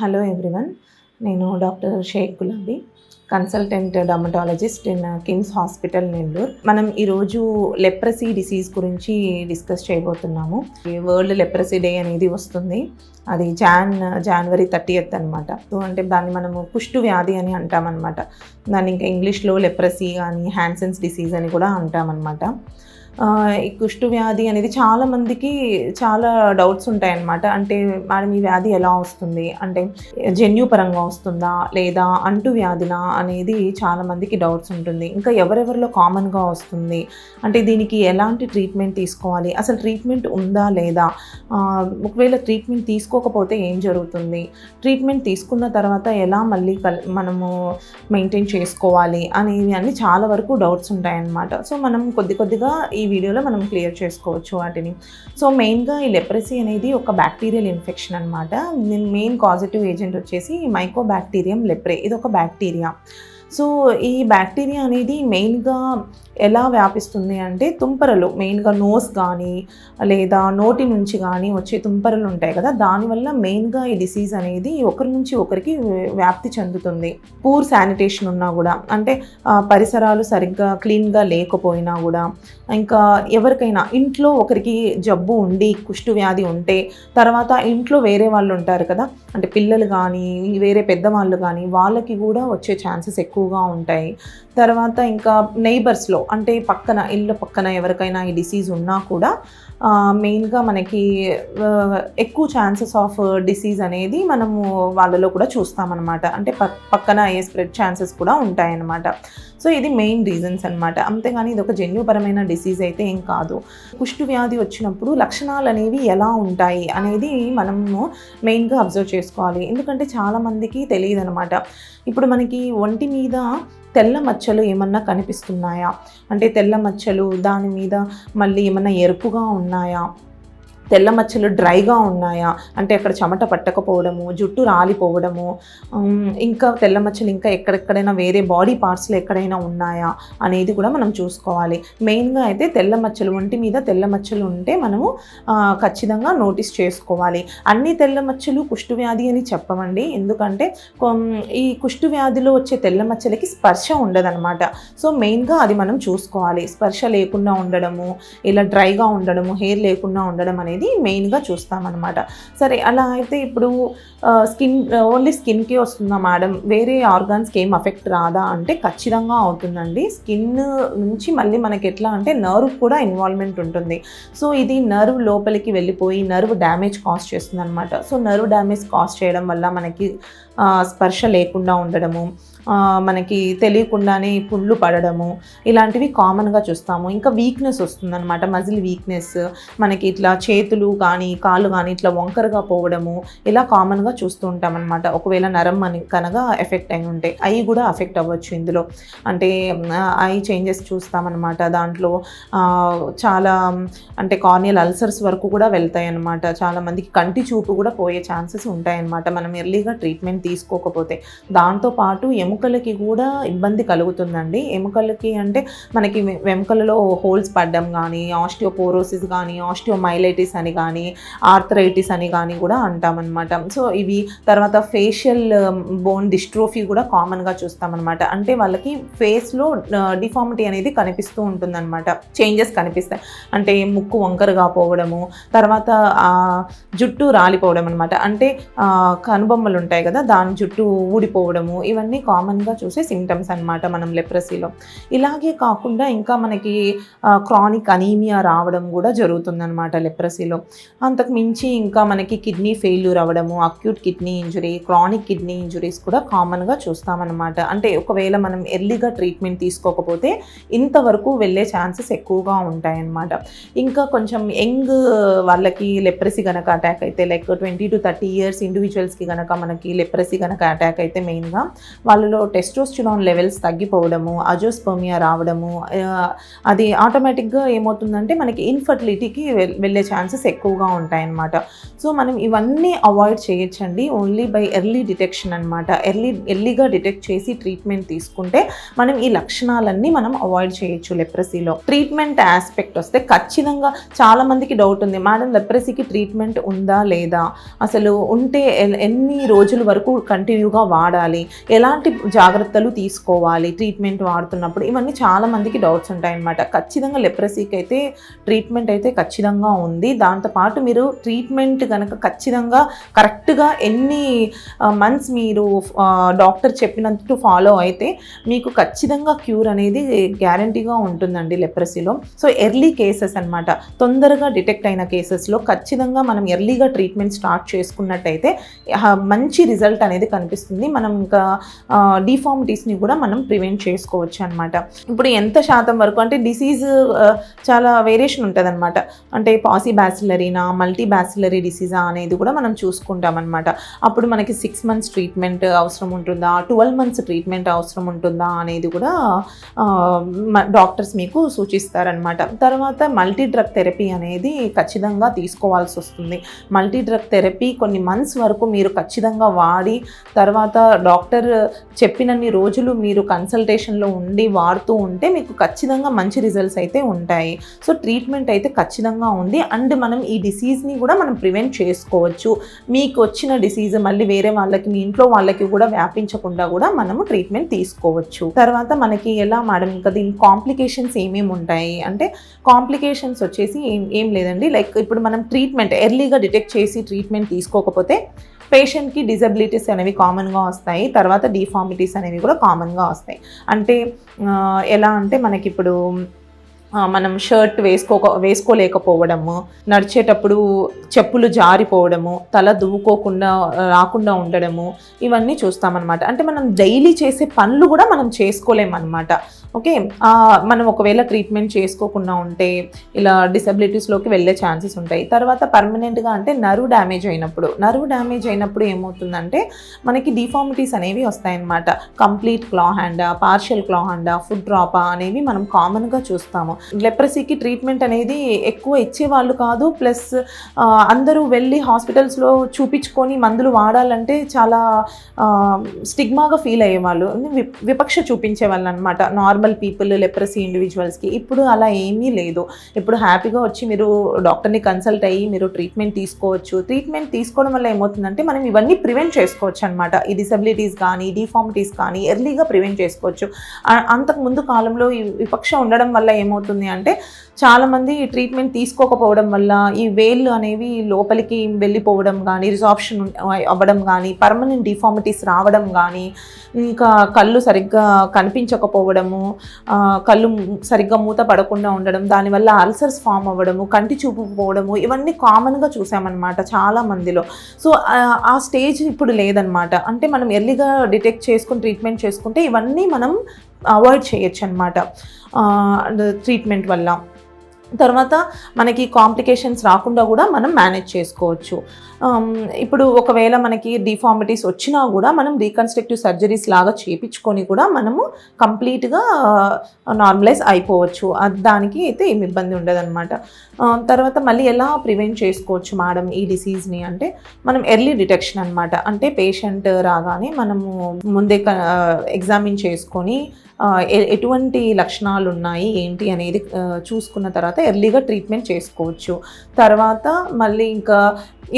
Hello everyone. నేను doctor Sheikh గులాబీ, consultant dermatologist in KIMS hospital Nellore. మనం ఈరోజు లెప్రసీ డిసీజ్ గురించి డిస్కస్ చేయబోతున్నాము. వరల్డ్ లెప్రసీ డే అనేది వస్తుంది. అది జనవరి 30 అనమాట. సో అంటే దాన్ని మనము కుష్టు వ్యాధి అని అంటామన్నమాట. దాన్ని ఇంకా ఇంగ్లీష్లో లెప్రసీ కానీ హ్యాన్సన్స్ డిసీజ్ అని కూడా అంటామన్నమాట. ఈ కుష్టు వ్యాధి అనేది చాలామందికి చాలా డౌట్స్ ఉంటాయన్నమాట. అంటే మేడం ఈ వ్యాధి ఎలా వస్తుంది, అంటే జన్యుపరంగా వస్తుందా లేదా అంటు వ్యాధినా అనేది చాలామందికి డౌట్స్ ఉంటుంది. ఇంకా ఎవరెవరిలో కామన్గా వస్తుంది, అంటే దీనికి ఎలాంటి ట్రీట్మెంట్ తీసుకోవాలి, అసలు ట్రీట్మెంట్ ఉందా లేదా, ఒకవేళ ట్రీట్మెంట్ తీసుకోకపోతే ఏం జరుగుతుంది, ట్రీట్మెంట్ తీసుకున్న తర్వాత ఎలా మళ్ళీ మనము మెయింటైన్ చేసుకోవాలి అనేవి అన్నీ చాలా వరకు డౌట్స్ ఉంటాయన్నమాట. సో మనం కొద్దిగా ఈ వీడియోలో మనం క్లియర్ చేసుకోవచ్చు వాటిని. సో మెయిన్గా ఈ లెప్రసీ అనేది ఒక బ్యాక్టీరియల్ ఇన్ఫెక్షన్ అనమాట. మెయిన్ కాజిటివ్ ఏజెంట్ వచ్చేసి మైకోబాక్టీరియం లెప్రే. ఇది ఒక బ్యాక్టీరియా. సో ఈ బ్యాక్టీరియా అనేది మెయిన్గా ఎలా వ్యాపిస్తుంది అంటే తుంపరలు, మెయిన్గా నోస్ కానీ లేదా నోటి నుంచి కానీ వచ్చే తుంపరలు ఉంటాయి కదా, దానివల్ల మెయిన్గా ఈ డిసీజ్ అనేది ఒకరి నుంచి ఒకరికి వ్యాప్తి చెందుతుంది. పూర్ శానిటేషన్ ఉన్నా కూడా, అంటే పరిసరాలు సరిగ్గా క్లీన్గా లేకపోయినా కూడా, ఇంకా ఎవరికైనా ఇంట్లో ఒకరికి జబ్బు ఉండి కుష్టు వ్యాధి ఉంటే తర్వాత ఇంట్లో వేరే వాళ్ళు ఉంటారు కదా, అంటే పిల్లలు కానీ వేరే పెద్దవాళ్ళు కానీ వాళ్ళకి కూడా వచ్చే ఛాన్సెస్ ఎక్కువగా ఉంటాయి. తర్వాత ఇంకా నైబర్స్లో, అంటే ఇళ్ళ పక్కన ఎవరికైనా ఈ డిసీజ్ ఉన్నా కూడా మెయిన్గా మనకి ఎక్కువ ఛాన్సెస్ ఆఫ్ డిసీజ్ అనేది మనము వాళ్ళలో కూడా చూస్తామన్నమాట. అంటే పక్కన అయ్యే స్ప్రెడ్ ఛాన్సెస్ కూడా ఉంటాయన్నమాట. సో ఇది మెయిన్ రీజన్స్ అనమాట. అంతేగాని ఇది ఒక జన్యుపరమైన డిసీజ్ అయితే ఏం కాదు. కుష్టు వ్యాధి వచ్చినప్పుడు లక్షణాలు అనేవి ఎలా ఉంటాయి అనేది మనము మెయిన్గా అబ్జర్వ్ చేసుకోవాలి. ఎందుకంటే చాలామందికి తెలియదు అనమాట. ఇప్పుడు మనకి ఒంటి మీద తెల్ల మచ్చలు ఏమన్నా కనిపిస్తున్నాయా, అంటే తెల్ల మచ్చలు దాని మీద మళ్ళీ ఏమన్నా ఎరుపుగా ఉన్నాయా, తెల్ల మచ్చలు డ్రైగా ఉన్నాయా, అంటే అక్కడ చెమట పట్టకపోవడము, జుట్టు రాలిపోవడము, ఇంకా తెల్ల మచ్చలు ఇంకా ఎక్కడెక్కడైనా వేరే బాడీ పార్ట్స్లో ఎక్కడైనా ఉన్నాయా అనేది కూడా మనం చూసుకోవాలి. మెయిన్గా అయితే తెల్ల మచ్చలు, ఒంటి మీద తెల్ల మచ్చలు ఉంటే మనము ఖచ్చితంగా నోటీస్ చేసుకోవాలి. అన్ని తెల్ల మచ్చలు కుష్టు వ్యాధి అని చెప్పమండి, ఎందుకంటే ఈ కుష్టు వ్యాధిలో వచ్చే తెల్ల మచ్చలకి స్పర్శ ఉండదన్నమాట. సో మెయిన్గా అది మనం చూసుకోవాలి. స్పర్శ లేకుండా ఉండడము, ఇలా డ్రైగా ఉండడము, హెయిర్ లేకుండా ఉండడం అనేది మెయిన్గా చూస్తామన్నమాట. సరే, అలా అయితే ఇప్పుడు ఓన్లీ స్కిన్కే వస్తుందా మేడం, వేరే ఆర్గాన్స్కి ఏం అఫెక్ట్ రాదా అంటే ఖచ్చితంగా అవుతుందండి. స్కిన్ నుంచి మళ్ళీ మనకి ఎట్లా అంటే నర్వ్ కూడా ఇన్వాల్వ్మెంట్ ఉంటుంది. సో ఇది నర్వ్ లోపలికి వెళ్ళిపోయి నర్వ్ డ్యామేజ్ కాజ్ చేస్తుంది అనమాట. సో నర్వ్ డ్యామేజ్ కాజ్ చేయడం వల్ల మనకి స్పర్శ లేకుండా ఉండడము, మనకి తెలియకుండానే పుండ్లు పడడము, ఇలాంటివి కామన్గా చూస్తాము. ఇంకా వీక్నెస్ వస్తుందన్నమాట, మజిల్ వీక్నెస్, మనకి ఇట్లా చేతులు కానీ కాళ్ళు కానీ ఇట్లా వంకరగా పోవడము, ఇలా కామన్గా చూస్తూ ఉంటాం అనమాట. ఒకవేళ నరం అని కనుక ఎఫెక్ట్ అయి ఉంటే ఐ కూడా అఫెక్ట్ అవ్వచ్చు ఇందులో, అంటే ఐ చేంజెస్ చూస్తామన్నమాట. దాంట్లో చాలా అంటే కార్నియల్ అల్సర్స్ వరకు కూడా వెళ్తాయి అన్నమాట. చాలామందికి కంటి చూపు కూడా పోయే ఛాన్సెస్ ఉంటాయన్నమాట మనం ఎర్లీగా ట్రీట్మెంట్ తీసుకోకపోతే. దాంతోపాటు ఎముకలకి కూడా ఇబ్బంది కలుగుతుందండి. ఎముకలకి అంటే మనకి వెముకలలో హోల్స్ పడడం కానీ, ఆస్టియోపోరోసిస్ కానీ, ఆస్టియోమైలైటిస్ అని కానీ, ఆర్థరైటిస్ అని కానీ కూడా అంటామన్నమాట. సో ఇవి తర్వాత ఫేషియల్ బోన్ డిస్ట్రోఫీ కూడా కామన్గా చూస్తామన్నమాట. అంటే వాళ్ళకి ఫేస్లో డిఫార్మిటీ అనేది కనిపిస్తూ ఉంటుందన్నమాట, చేంజెస్ కనిపిస్తాయి. అంటే ముక్కు వంకరగా పోవడము, తర్వాత జుట్టు రాలిపోవడం అనమాట, అంటే కనుబొమ్మలు ఉంటాయి కదా దాని జుట్టు ఊడిపోవడము, ఇవన్నీ కామన్గా చూసే సిమ్టమ్స్ అనమాట మనం లెప్రసీలో. ఇలాగే కాకుండా ఇంకా మనకి క్రానిక్ అనీమియా రావడం కూడా జరుగుతుందన్నమాట లెప్రసీలో. అంతకు మించి ఇంకా మనకి కిడ్నీ ఫెయిల్యూర్ అవ్వడము, acute kidney injury, chronic kidney injuries కూడా కామన్గా చూస్తామన్నమాట. అంటే ఒకవేళ మనం ఎర్లీగా ట్రీట్మెంట్ తీసుకోకపోతే ఇంతవరకు వెళ్ళే ఛాన్సెస్ ఎక్కువగా ఉంటాయన్నమాట. ఇంకా కొంచెం యంగ్ వాళ్ళకి లెప్రసీ కనుక అటాక్ అయితే, లైక్ 20 to 30 years ఇండివిజువల్స్కి కనుక మనకి లెప్రసీ కనుక అటాక్ అయితే మెయిన్గా వాళ్ళలో వాళ్ళలో టెస్టోస్టిరాన్ లెవెల్స్ తగ్గిపోవడము, అజోస్పర్మియా రావడము, అది ఆటోమేటిక్గా ఏమవుతుందంటే మనకి ఇన్ఫర్టిలిటీకి వెళ్ళే ఛాన్సెస్ ఎక్కువగా ఉంటాయన్నమాట. సో మనం ఇవన్నీ అవాయిడ్ చేయొచ్చండి ఓన్లీ బై ఎర్లీ డిటెక్షన్ అనమాట. ఎర్లీగా డిటెక్ట్ చేసి ట్రీట్మెంట్ తీసుకుంటే మనం ఈ లక్షణాలన్నీ మనం అవాయిడ్ చేయొచ్చు లెప్రసీలో. ట్రీట్మెంట్ ఆస్పెక్ట్ వస్తే ఖచ్చితంగా చాలామందికి డౌట్ ఉంది, మేడం లెప్రసీకి ట్రీట్మెంట్ ఉందా లేదా, అసలు ఉంటే ఎన్ని రోజుల వరకు కంటిన్యూగా వాడాలి, ఎలాంటి జాగ్రత్తలు తీసుకోవాలి ట్రీట్మెంట్ వాడుతున్నప్పుడు, ఇవన్నీ చాలామందికి డౌట్స్ ఉంటాయన్నమాట. ఖచ్చితంగా లెప్రసీకి అయితే ట్రీట్మెంట్ అయితే ఖచ్చితంగా ఉంది. దాంతోపాటు మీరు ట్రీట్మెంట్ కనుక ఖచ్చితంగా కరెక్ట్గా ఎన్ని మంత్స్ మీరు డాక్టర్ చెప్పినట్టు ఫాలో అయితే మీకు ఖచ్చితంగా క్యూర్ అనేది గ్యారంటీగా ఉంటుందండి లెప్రసీలో. సో ఎర్లీ కేసెస్ అనమాట, తొందరగా డిటెక్ట్ అయిన కేసెస్లో ఖచ్చితంగా మనం ఎర్లీగా ట్రీట్మెంట్ స్టార్ట్ చేసుకున్నట్టయితే మంచి రిజల్ట్ అనేది కనిపిస్తుంది. మనం ఇంకా డిఫార్మిటీస్ని కూడా మనం ప్రివెంట్ చేసుకోవచ్చు అనమాట. ఇప్పుడు ఎంత శాతం వరకు అంటే డిసీజ్ చాలా వేరియేషన్ ఉంటుంది అనమాట. అంటే పాసిబ్యాసిలరీనా మల్టీ బ్యాసిలరీ డిసీజా అనేది కూడా మనం చూసుకుంటాం అనమాట. అప్పుడు మనకి 6 months ట్రీట్మెంట్ అవసరం ఉంటుందా, 12 months ట్రీట్మెంట్ అవసరం ఉంటుందా అనేది కూడా డాక్టర్స్ మీకు సూచిస్తారనమాట. తర్వాత మల్టీ డ్రగ్ థెరపీ అనేది ఖచ్చితంగా తీసుకోవాల్సి వస్తుంది. మల్టీ డ్రగ్ థెరపీ కొన్ని మంత్స్ వరకు మీరు ఖచ్చితంగా వాడి తర్వాత డాక్టర్ చెప్పినన్ని రోజులు మీరు కన్సల్టేషన్లో ఉండి వాడుతూ ఉంటే మీకు ఖచ్చితంగా మంచి రిజల్ట్స్ అయితే ఉంటాయి. సో ట్రీట్మెంట్ అయితే ఖచ్చితంగా ఉంది. అండ్ మనం ఈ డిసీజ్ని కూడా మనం ప్రివెంట్ చేసుకోవచ్చు. మీకు వచ్చిన డిసీజ్ మళ్ళీ వేరే వాళ్ళకి, మీ ఇంట్లో వాళ్ళకి కూడా వ్యాపించకుండా కూడా మనము ట్రీట్మెంట్ తీసుకోవచ్చు. తర్వాత మనకి ఎలా మేడం ఇంకా దీని కాంప్లికేషన్స్ ఏమేమి ఉంటాయి అంటే, కాంప్లికేషన్స్ వచ్చేసి ఏం లేదండి. లైక్ ఇప్పుడు మనం ట్రీట్మెంట్ ఎర్లీగా డిటెక్ట్ చేసి ట్రీట్మెంట్ తీసుకోకపోతే పేషెంట్కి డిజబిలిటీస్ అనేవి కామన్గా వస్తాయి. తర్వాత డిఫార్మిటీస్ అనేవి కూడా కామన్గా వస్తాయి. అంటే ఎలా అంటే మనకి ఇప్పుడు మనం షర్ట్ వేసుకోలేకపోవడము, నడిచేటప్పుడు చెప్పులు జారిపోవడము, తల దువ్వుకోకుండా రాకుండా ఉండడము, ఇవన్నీ చూస్తామన్నమాట. అంటే మనం డైలీ చేసే పనులు కూడా మనం చేసుకోలేమన్నమాట. ఓకే, మనం ఒకవేళ ట్రీట్మెంట్ చేసుకోకుండా ఉంటే ఇలా డిసబిలిటీస్లోకి వెళ్ళే ఛాన్సెస్ ఉంటాయి. తర్వాత పర్మనెంట్గా అంటే నర్వ్ డ్యామేజ్ అయినప్పుడు ఏమవుతుందంటే మనకి డిఫార్మిటీస్ అనేవి వస్తాయన్నమాట. కంప్లీట్ క్లా హ్యాండా, పార్షియల్ క్లా హ్యాండా, ఫుట్ డ్రాపా అనేవి మనం కామన్గా చూస్తాము. లెప్రసీకి ట్రీట్మెంట్ అనేది ఎక్కువ ఇచ్చేవాళ్ళు కాదు. ప్లస్ అందరూ వెళ్ళి హాస్పిటల్స్లో చూపించుకొని మందులు వాడాలంటే చాలా స్టిగ్మాగా ఫీల్ అయ్యేవాళ్ళు, విపక్ష చూపించేవాళ్ళు అనమాట నార్మల్ పీపుల్ లెప్రసీ ఇండివిజువల్స్కి. ఇప్పుడు అలా ఏమీ లేదు. ఇప్పుడు హ్యాపీగా వచ్చి మీరు డాక్టర్ని కన్సల్ట్ అయ్యి మీరు ట్రీట్మెంట్ తీసుకోవచ్చు. ట్రీట్మెంట్ తీసుకోవడం వల్ల ఏమవుతుందంటే మనం ఇవన్నీ ప్రివెంట్ చేసుకోవచ్చు అనమాట. ఈ డిసబిలిటీస్ కానీ డిఫార్మిటీస్ కానీ ఎర్లీగా ప్రివెంట్ చేసుకోవచ్చు. అంతకుముందు కాలంలో ఈ విపక్ష ఉండడం వల్ల ఏమవుతుంది అంటే చాలామంది ట్రీట్మెంట్ తీసుకోకపోవడం వల్ల ఈ వేళ్ళు అనేవి లోపలికి వెళ్ళిపోవడం కానీ, రిజార్ప్షన్ అవ్వడం కానీ, పర్మనెంట్ డిఫార్మిటీస్ రావడం కానీ, ఇంకా కళ్ళు సరిగ్గా కనిపించకపోవడము, కళ్ళు సరిగ్గా మూత పడకుండా ఉండడం, దానివల్ల అల్సర్స్ ఫామ్ అవ్వడము, కంటి చూపు పోవడము, ఇవన్నీ కామన్గా చూసామన్నమాట చాలా మందిలో. సో ఆ స్టేజ్ ఇప్పుడు లేదనమాట. అంటే మనం ఎర్లీగా డిటెక్ట్ చేసుకుని ట్రీట్మెంట్ చేసుకుంటే ఇవన్నీ మనం అవాయిడ్ చేయొచ్చు అనమాట ట్రీట్మెంట్ వల్ల. తర్వాత మనకి కాంప్లికేషన్స్ రాకుండా కూడా మనం మేనేజ్ చేసుకోవచ్చు. ఇప్పుడు ఒకవేళ మనకి డిఫార్మిటీస్ వచ్చినా కూడా మనం రీకన్స్ట్రక్టివ్ సర్జరీస్ లాగా చేయించుకొని కూడా మనము కంప్లీట్గా నార్మలైజ్ అయిపోవచ్చు. దానికి అయితే ఏమి ఇబ్బంది ఉండదన్నమాట. తర్వాత మళ్ళీ ఎలా ప్రివెంట్ చేసుకోవచ్చు మేడం ఈ డిసీజ్ని అంటే, మనం ఎర్లీ డిటెక్షన్ అనమాట. అంటే పేషెంట్ రాగానే మనము ముందే ఎగ్జామిన్ చేసుకొని ఎటువంటి లక్షణాలు ఉన్నాయి ఏంటి అనేది చూసుకున్న తర్వాత ఎర్లీగా ట్రీట్మెంట్ చేసుకోవచ్చు. తర్వాత మళ్ళీ ఇంకా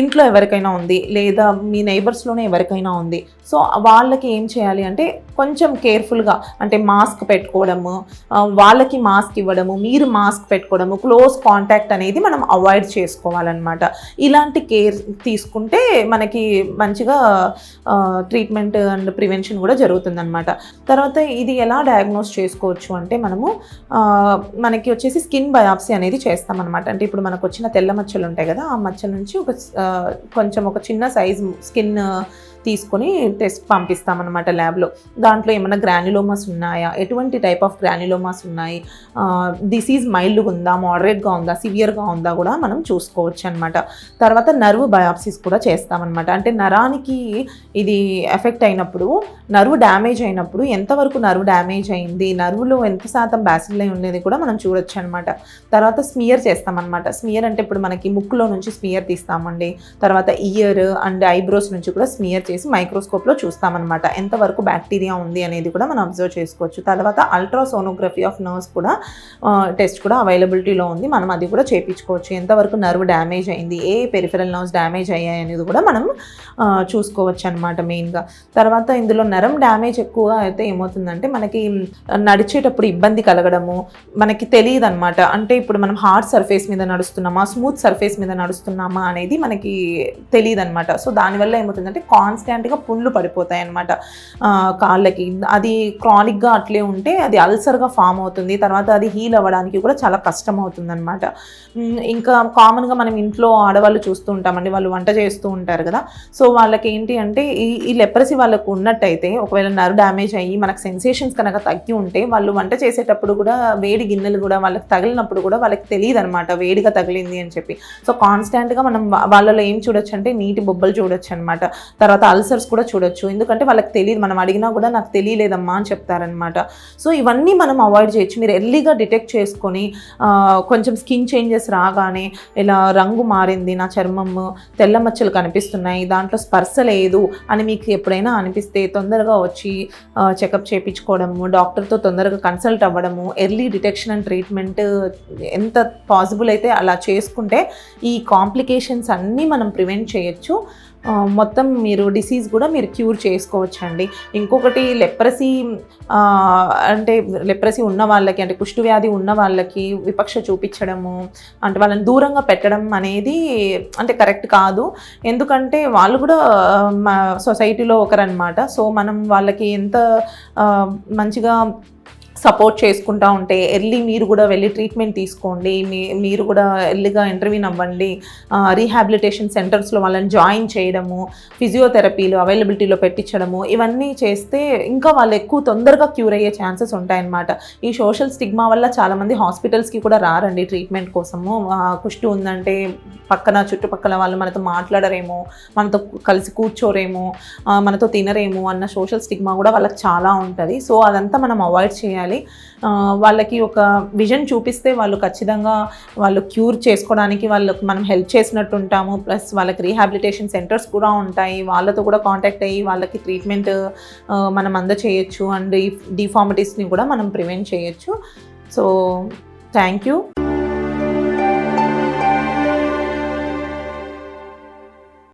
ఇంట్లో ఎవరికైనా ఉంది లేదా మీ నైబర్స్లోనే ఎవరికైనా ఉంది, సో వాళ్ళకి ఏం చేయాలి అంటే కొంచెం కేర్ఫుల్గా, అంటే మాస్క్ పెట్టుకోవడము, వాళ్ళకి మాస్క్ ఇవ్వడము, మీరు మాస్క్ పెట్టుకోవడము, క్లోజ్ కాంటాక్ట్ అనేది మనం అవాయిడ్ చేసుకోవాలన్నమాట. ఇలాంటి కేర్ తీసుకుంటే మనకి మంచిగా ట్రీట్మెంట్ అండ్ ప్రివెన్షన్ కూడా జరుగుతుందన్నమాట. తర్వాత ఇది ఎలా డయాగ్నోస్ చేసుకోవచ్చు అంటే మనకి వచ్చేసి స్కిన్ బయాప్సీ అనేది చేస్తామన్నమాట. అంటే ఇప్పుడు మనకు వచ్చిన తెల్ల మచ్చలు ఉంటాయి కదా, ఆ మచ్చల నుంచి కొంచెం ఒక చిన్న సైజ్ స్కిన్ తీసుకొని టెస్ట్ పంపిస్తామన్నమాట ల్యాబ్లో. దాంట్లో ఏమైనా గ్రాన్యులోమాస్ ఉన్నాయా, ఎటువంటి టైప్ ఆఫ్ గ్రాన్యులోమాస్ ఉన్నాయి, డిసీజ్ మైల్డ్గా ఉందా, మోడరేట్గా ఉందా, సివియర్గా ఉందా కూడా మనం చూసుకోవచ్చు అనమాట. తర్వాత నర్వ్ బయాప్సీస్ కూడా చేస్తామన్నమాట. అంటే నరానికి ఇది ఎఫెక్ట్ అయినప్పుడు, నర్వ్ డ్యామేజ్ అయినప్పుడు ఎంతవరకు నర్వ్ డ్యామేజ్ అయింది, నర్వ్లో ఎంత శాతం బ్యాసిల్లై ఉండేది కూడా మనం చూడొచ్చు అనమాట. తర్వాత స్మియర్ చేస్తామన్నమాట. స్మియర్ అంటే ఇప్పుడు మనకి ముక్కులో నుంచి స్మియర్ తీస్తామండి. తర్వాత ఇయర్ అండ్ ఐబ్రోస్ నుంచి కూడా స్మియర్ చేసి మైక్రోస్కోప్లో చూస్తామన్నమాట. ఎంతవరకు బ్యాక్టీరియా ఉంది అనేది కూడా మనం అబ్జర్వ్ చేసుకోవచ్చు. తర్వాత అల్ట్రాసోనోగ్రఫీ ఆఫ్ నర్వ్స్ కూడా టెస్ట్ కూడా అవైలబిలిటీలో ఉంది. మనం అది కూడా చేయించుకోవచ్చు. ఎంతవరకు నర్వ్ డ్యామేజ్ అయింది, ఏ పెరిఫెరల్ నర్వ్స్ డ్యామేజ్ అయ్యాయి అనేది కూడా మనం చూసుకోవచ్చు అనమాట మెయిన్గా. తర్వాత ఇందులో నరం డ్యామేజ్ ఎక్కువగా అయితే ఏమవుతుందంటే మనకి నడిచేటప్పుడు ఇబ్బంది కలగడము, మనకి తెలియదు అనమాట. అంటే ఇప్పుడు మనం హార్డ్ సర్ఫేస్ మీద నడుస్తున్నామా, స్మూత్ సర్ఫేస్ మీద నడుస్తున్నామా అనేది మనకి తెలియదు అనమాట. సో దానివల్ల ఏమవుతుందంటే కాన్స్టెంట్గా పుండ్లు పడిపోతాయి అనమాట కాళ్ళకి. అది క్రానిక్గా అట్లే ఉంటే అది అల్సర్గా ఫామ్ అవుతుంది. తర్వాత అది హీల్ అవ్వడానికి కూడా చాలా కష్టం అవుతుంది అనమాట. ఇంకా కామన్గా మనం ఇంట్లో ఆడవాళ్ళు చూస్తూ ఉంటామండి, వాళ్ళు వంట చేస్తూ ఉంటారు కదా. సో వాళ్ళకి ఏంటి అంటే ఈ లెప్రసీ వాళ్ళకు ఉన్నట్టయితే, ఒకవేళ నర్వ్ డ్యామేజ్ అయ్యి మనకు సెన్సేషన్స్ కనుక తగ్గి ఉంటే, వాళ్ళు వంట చేసేటప్పుడు కూడా వేడి గిన్నెలు కూడా వాళ్ళకి తగిలినప్పుడు కూడా వాళ్ళకి తెలియదు అనమాట వేడిగా తగిలింది అని చెప్పి. సో కాన్స్టెంట్గా మనం వాళ్ళలో ఏం చూడొచ్చు అంటే నీటి బొబ్బలు చూడొచ్చు అనమాట. తర్వాత అల్సర్స్ కూడా చూడొచ్చు. ఎందుకంటే వాళ్ళకి తెలియదు, మనం అడిగినా కూడా నాకు తెలియలేదమ్మా అని చెప్తారనమాట. సో ఇవన్నీ మనం అవాయిడ్ చేయొచ్చు. మీరు ఎర్లీగా డిటెక్ట్ చేసుకొని కొంచెం స్కిన్ చేంజెస్ రాగానే, ఇలా రంగు మారింది, నా చర్మము తెల్ల మచ్చలు కనిపిస్తున్నాయి, దాంట్లో స్పర్శ లేదు అని మీకు ఎప్పుడైనా అనిపిస్తే తొందరగా వచ్చి చెకప్ చేయించుకోవడము, డాక్టర్తో తొందరగా కన్సల్ట్ అవ్వడము, ఎర్లీ డిటెక్షన్ అండ్ ట్రీట్మెంట్ ఎంత పాసిబుల్ అయితే అలా చేసుకుంటే ఈ కాంప్లికేషన్స్ అన్నీ మనం ప్రివెంట్ చేయొచ్చు. మొత్తం మీరు డిసీజ్ కూడా మీరు క్యూర్ చేసుకోవచ్చు అండి. ఇంకొకటి లెప్రసీ అంటే లెప్రసీ ఉన్న వాళ్ళకి, అంటే కుష్టు వ్యాధి ఉన్న వాళ్ళకి విపక్ష చూపించడము, అంటే వాళ్ళని దూరంగా పెట్టడం అనేది అంటే కరెక్ట్ కాదు. ఎందుకంటే వాళ్ళు కూడా మా సొసైటీలో ఒకరనమాట. సో మనం వాళ్ళకి ఎంత మంచిగా సపోర్ట్ చేసుకుంటూ ఉంటే, ఎర్లీ మీరు కూడా వెళ్ళి ట్రీట్మెంట్ తీసుకోండి, మీరు కూడా ఎర్లీగా ఇంటర్వ్యూని అవ్వండి, రీహాబిలిటేషన్ సెంటర్స్లో వాళ్ళని జాయిన్ చేయడము, ఫిజియోథెరపీలు అవైలబిలిటీలో పెట్టించడము, ఇవన్నీ చేస్తే ఇంకా వాళ్ళు ఎక్కువ తొందరగా క్యూర్ అయ్యే ఛాన్సెస్ ఉంటాయన్నమాట. ఈ సోషల్ స్టిగ్మా వల్ల చాలామంది హాస్పిటల్స్కి కూడా రారండి ట్రీట్మెంట్ కోసము. కుష్టు ఉందంటే పక్కన చుట్టుపక్కల వాళ్ళు మనతో మాట్లాడరేమో, మనతో కలిసి కూర్చోరేమో, మనతో తినరేమో అన్న సోషల్ స్టిగ్మా కూడా వాళ్ళకి చాలా ఉంటుంది. సో అదంతా మనం అవాయిడ్ చేయాలి. వాళ్ళకి ఒక విజన్ చూపిస్తే వాళ్ళు ఖచ్చితంగా వాళ్ళు క్యూర్ చేసుకోవడానికి వాళ్ళకి మనం హెల్ప్ చేసినట్టు ఉంటాము. ప్లస్ వాళ్ళకి రీహాబిలిటేషన్ సెంటర్స్ కూడా ఉంటాయి, వాళ్ళతో కూడా కాంటాక్ట్ అయ్యి వాళ్ళకి ట్రీట్మెంట్ మనం అందచేయచ్చు. అండ్ ఈ డిఫార్మిటీస్ని కూడా మనం ప్రివెంట్ చేయొచ్చు. So thank you.